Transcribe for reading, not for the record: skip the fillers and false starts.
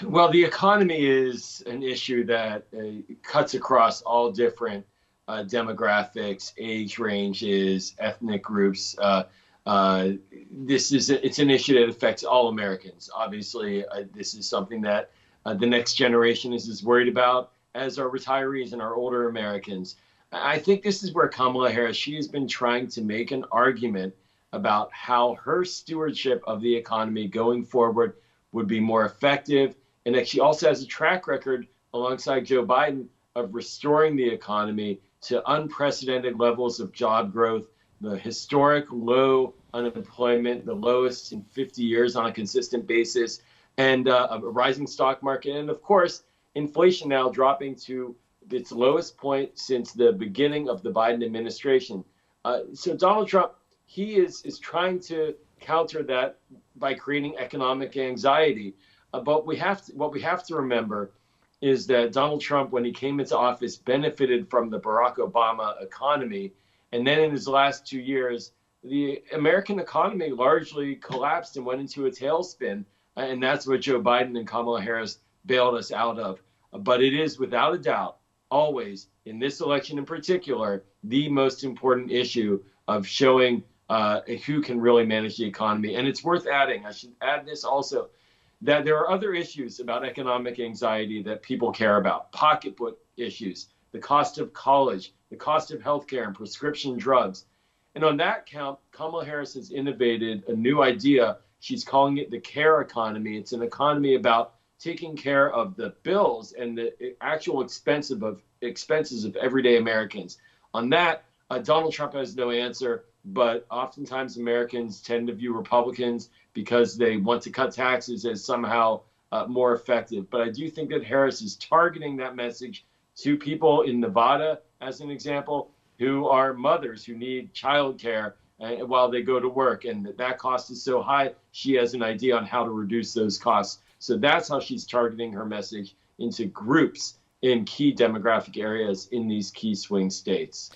Well, the economy is an issue that cuts across all different demographics, age ranges, ethnic groups. It's an issue that affects all Americans. Obviously, this is something that the next generation is as worried about as our retirees and our older Americans. I think this is where Kamala Harris, she has been trying to make an argument about how her stewardship of the economy going forward would be more effective, and that she also has a track record alongside Joe Biden of restoring the economy to unprecedented levels of job growth, the historic low unemployment, the lowest in 50 years on a consistent basis, and a rising stock market. And of course, inflation now dropping to its lowest point since the beginning of the Biden administration. So Donald Trump, he is trying to counter that by creating economic anxiety. But what we have to remember is that Donald Trump, when he came into office, benefited from the Barack Obama economy. And then in his last 2 years, the American economy largely collapsed and went into a tailspin. And that's what Joe Biden and Kamala Harris bailed us out of. But it is without a doubt, always, in this election in particular, the most important issue of showing who can really manage the economy. And it's worth adding, I should add this also, that there are other issues about economic anxiety that people care about. Pocketbook issues, the cost of college, the cost of healthcare and prescription drugs. And on that count, Kamala Harris has innovated a new idea. She's calling it the care economy. It's an economy about taking care of the bills and the actual expenses of everyday Americans. On that, Donald Trump has no answer, but oftentimes Americans tend to view Republicans because they want to cut taxes as somehow more effective. But I do think that Harris is targeting that message to people in Nevada, as an example, who are mothers who need childcare while they go to work. And that cost is so high, she has an idea on how to reduce those costs. So that's how she's targeting her message into groups in key demographic areas in these key swing states.